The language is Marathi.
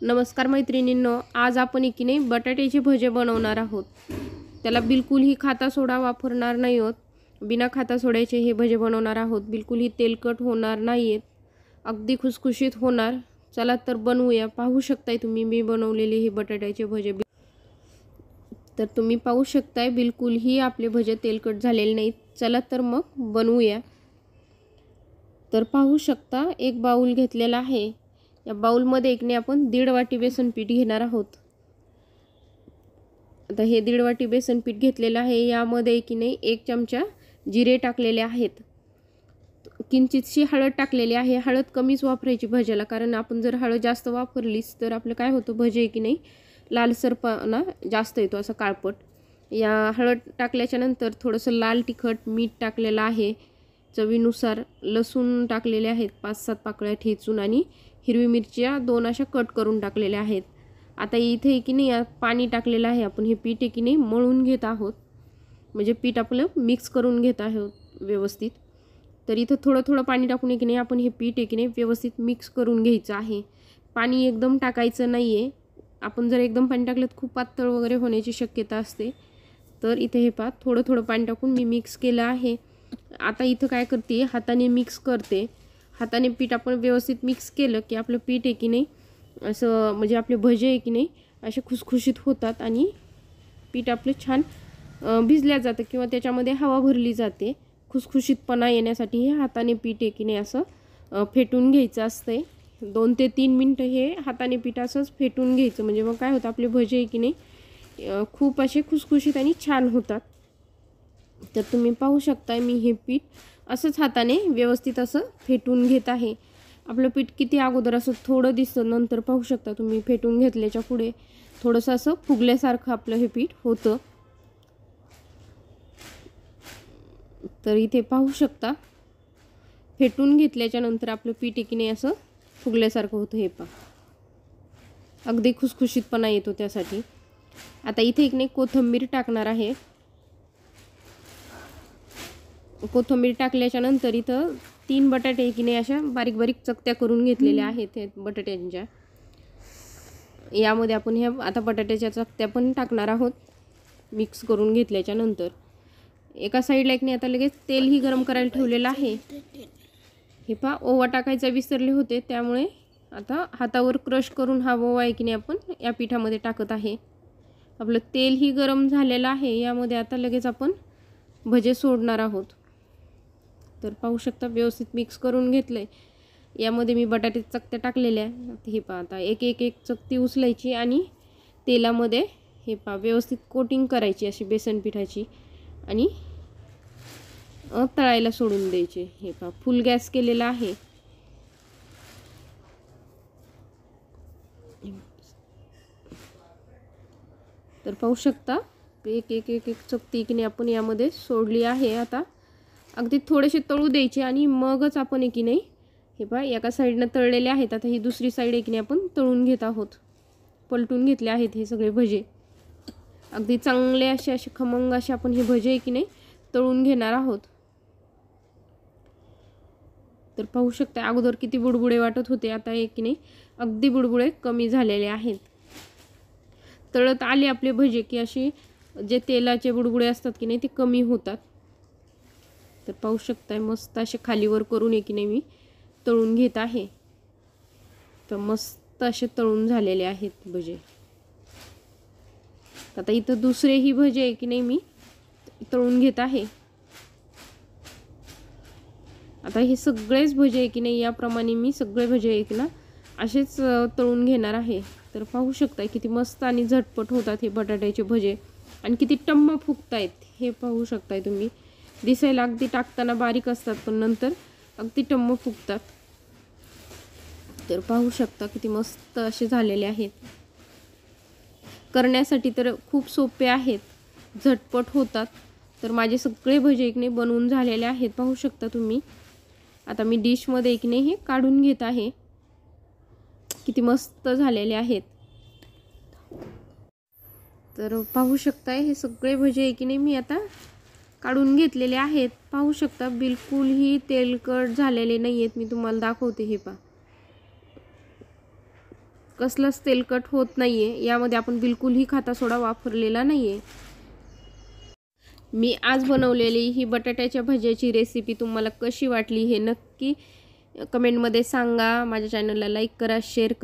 नमस्कार मैत्रिणींनो, आज आपण की बटाट्याचे भजे बनवणार आहोत। त्याला बिलकुलही खाता सोडा वापरणार नाही आहोत। बिना खाता सोड्याचे हे भजे बनवणार आहोत। बिलकुलही तेलकट होणार नाहीत, अगदी खुसखुशीत होणार। चला तर बनवूया। पाहू शकताय तुम्ही मी बनवलेले हे बटाट्याचे भजे। तर तुम्ही पाहू शकताय बिलकुलही आपले भजे तेलकट झालेले नाहीत। चला तर मग बनवूया। तर पाहू शकता एक बाउल घेतलेला आहे। या बाउलमध्ये आपण 1.5 वाटी बेसन पीठ घेणार आहोत। आता हे 1.5 वाटी बेसन पीठ घेतलेलं आहे। यामध्ये 1 चमचा जिरे टाकलेले आहेत। किंचितशी हळद टाकलेली आहे। हळद कमीच वापरायची भज्याला, कारण आपण जर हळद जास्त वापरलीच तर आपलं काय होतं, भजे लालसरपणा जास्त येतो, असं काळपट। या हळद टाकल्याच्या नंतर थोडंसं लाल तिखट, मीठ टाकलेलं आहे चवीनुसार। लसूण टाकलेले आहेत 5-7 पाकळ्या ठेचून, आणि हिरवी मिरच्या 2 अशा कट करून टाकलेल्या आहेत। आता इथे पाणी टाकलेलं आहे। आपण हे पीठ मळून घेत आहोत, म्हणजे पीठ आपलं मिक्स करून घेत आहोत व्यवस्थित। तर इथं थोडं थोडं पाणी टाकून आपण हे पीठ व्यवस्थित मिक्स करून घ्यायचं आहे। पाणी एकदम टाकायचं नाही आहे। आपण जर एकदम पाणी टाकलं तर खूप पातळ वगैरे होण्याची शक्यता असते। तर इथे हे पहा, थोडं थोडं पाणी टाकून मी मिक्स केलं आहे। आता इथं काय करते, हाताने मिक्स करते। हाताने पीठ आपण व्यवस्थित मिक्स केलं की आपलं पीठ असं, म्हणजे आपले भजे असे खुसखुशीत होतात, आणि पीठ आपलं छान भिजल्या जातं किंवा त्याच्यामध्ये हवा भरली जाते। खुसखुशीतपणा येण्यासाठी हे हाताने पीठ असं फेटून घ्यायचं असते। 2 ते 3 मिनिटं हे हाताने पीठ असंच फेटून घ्यायचं, म्हणजे मग काय होतं, आपले भजे खूप असे खुसखुशीत आणि छान होतात। तर तुम्ही पाहू शकता मी हे पीठ असंच हाताने व्यवस्थित असं फेटून घेत आहे। आपलं पीठ किती अगोदर असं थोडं दिसतं, नंतर पाहू शकता तुम्ही फेटून घेतल्याच्या पुढे थोडंसं असं फुगल्यासारखं आपलं हे पीठ होतं। तर इथे पाहू शकता फेटून घेतल्याच्या नंतर आपलं पीठ असं फुगल्यासारखं होतं। हे पहा, अगदी खुसखुशीतपणा येतो त्यासाठी। आता इथे कोथिंबीर टाकणार आहे। कोथिंबीर टाकल्याच्या नंतर इथं 3 बटाटे अशा बारीक बारीक चकत्या करून घेतलेल्या आहेत बटाट्यांच्या। यामध्ये आपण ह्या आता बटाट्याच्या चकत्या पण टाकणार आहोत मिक्स करून घेतल्याच्या नंतर। एका साईडला आता लगेच तेलही गरम करायला ठेवलेलं आहे। हे पहा, ओवा टाकायचा विसरले होते, त्यामुळे आता हातावर क्रश करून हा ओवा आपण या पिठामध्ये टाकत आहे। आपलं तेलही गरम झालेलं आहे। यामध्ये आता लगेच आपण भजे सोडणार आहोत। तर पाहू शकता व्यवस्थित मिक्स करून घेतलंय। यामध्ये मी बटाटे चकत्या टाकलेल्या आहेत। हे पहा, आता एक चकती उचलायची आणि तेलामध्ये हे पहा व्यवस्थित कोटिंग करायची अशी बेसन पिठाची, आणि तळायला सोडून द्यायचे। हे पहा, फुल गॅस केलेला आहे। तर पाहू शकता एक चकती आपण यामध्ये सोडली आहे। आता अगदी थोडेसे तळू द्यायचे, आणि मगच आपण हे पहा एका साईडनं तळलेले आहेत। आता ही दुसरी साईड आपण तळून घेत आहोत। पलटून घेतले आहेत हे सगळे भजे। अगदी चांगले असे खमंग असे आपण हे भजे तळून घेणार आहोत। तर पाहू शकता अगोदर किती बुडबुडे वाटत होते, आता अगदी बुडबुडे कमी झालेले आहेत। तळत आले आपले भजे की असे जे तेलाचे बुडबुडे असतात ते कमी होतात। तर पाहू शकताय मस्त असे खालीवर करून मी तळून घेत आहे। तर मस्त असे तळून झालेले आहेत भजे। आता इथं दुसरेही भजे मी तळून घेत आहे। आता हे सगळेच भजे याप्रमाणे मी सगळे भजे असेच तळून घेणार आहे। तर पाहू शकता किती मस्त आणि झटपट होतात हे बटाट्याचे भजे, आणि किती टम्म फुगतायत हे पाहू शकताय तुम्ही। दिसायला अगदी टाकताना बारीक असतात, पण नंतर अगदी टम्म फुगतात। तर पाहू शकता किती मस्त असे झालेले आहेत। करण्यासाठी तर खूप सोपे आहेत, झटपट होतात। तर माझे सगळे भजे बनवून झालेले आहेत, पाहू शकता तुम्ही। आता मी डिशमध्ये हे काढून घेत आहे। किती मस्त झालेले आहेत। तर पाहू शकताय हे सगळे भजे मी आता काढून घेतलेले आहेत। पाहू शकता बिलकुलही तेलकट झालेले नाहीयेत। मी तुम्हाला दाखवते, हे पहा कसलंच तेलकट होत नाही आहे. यामध्ये आपण बिलकुलही खाता सोडा वापरलेला नाही आहे. मी आज बनवलेली ही बटाट्याच्या भज्याची रेसिपी तुम्हाला कशी वाटली हे नक्की कमेंटमध्ये सांगा. माझ्या चॅनलला लाईक करा, शेअर करा.